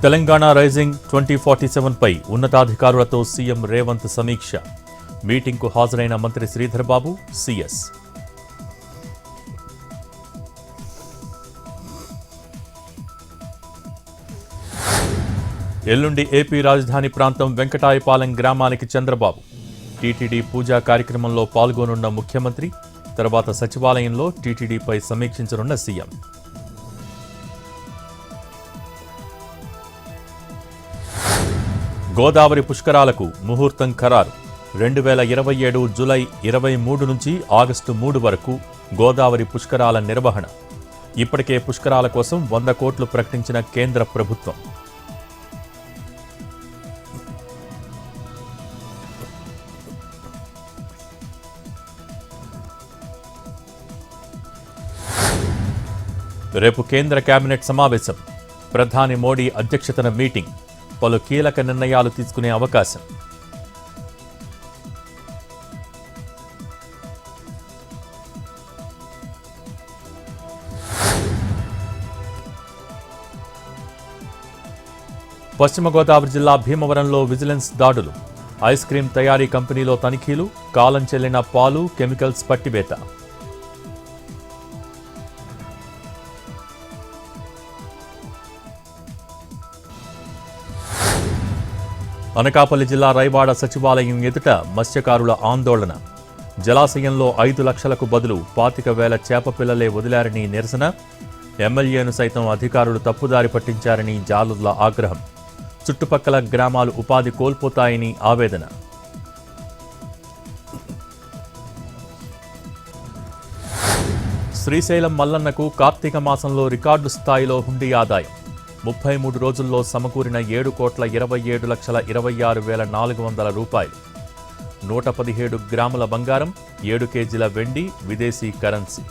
Telangana rising 2047పై ఉన్నతాధికారులతో CM Revanth సమీక్ష. మీటింగ్కు హాజరైన మంత్రి శ్రీధర్ బాబు, సీఎస్. ఎల్లుండి ఏపీ రాజధాని ప్రాంతం వెంకటాయపాలెం గ్రామానికి చంద్రబాబు. టీటీడీ పూజా కార్యక్రమంలో పాల్గొనున్న ముఖ్యమంత్రి, తర్వాత సచివాలయంలో టీటీడీపై సమీక్షించనున్న సీఎం. గోదావరి పుష్కరాలకు ముహూర్తం ఖరారు. 2027 జూలై 23 నుంచి ఆగస్టు 3 వరకు గోదావరి పుష్కరాల నిర్వహణ. ఇప్పటికే పుష్కరాల కోసం 100 కోట్లు ప్రకటించిన కేంద్ర ప్రభుత్వం. రేపు కేంద్ర కేబినెట్ సమావేశం. ప్రధాని మోడీ అధ్యక్షతన మీటింగ్. పలు కీలక నిర్ణయాలు తీసుకునే అవకాశం. పశ్చిమ గోదావరి జిల్లా భీమవరంలో విజిలెన్స్ దాడులు. ఐస్ క్రీం తయారీ కంపెనీలో తనిఖీలు. కాలం చెల్లిన పాలు, కెమికల్స్ పట్టివేత. అనకాపల్లి జిల్లా రైవాడ సచివాలయం ఎదుట మత్స్యకారుల ఆందోళన. జలాశయంలో 5 లక్షలకు బదులు 25,000 చేప పిల్లలే వదిలారని నిరసన. ఎమ్మెల్యేను సైతం అధికారులు తప్పుదారి పట్టించారని జాలుర్ల ఆగ్రహం. చుట్టుపక్కల గ్రామాలు ఉపాధి కోల్పోతాయని ఆవేదన. శ్రీశైలం మల్లన్నకు కార్తీక మాసంలో రికార్డు స్థాయిలో హుండీ ఆదాయం. 33 రోజుల్లో సమకూరిన 7,27,26,400 రూపాయలు. 117 గ్రాముల బంగారం, 7 కేజీల వెండి, విదేశీ కరెన్సీ.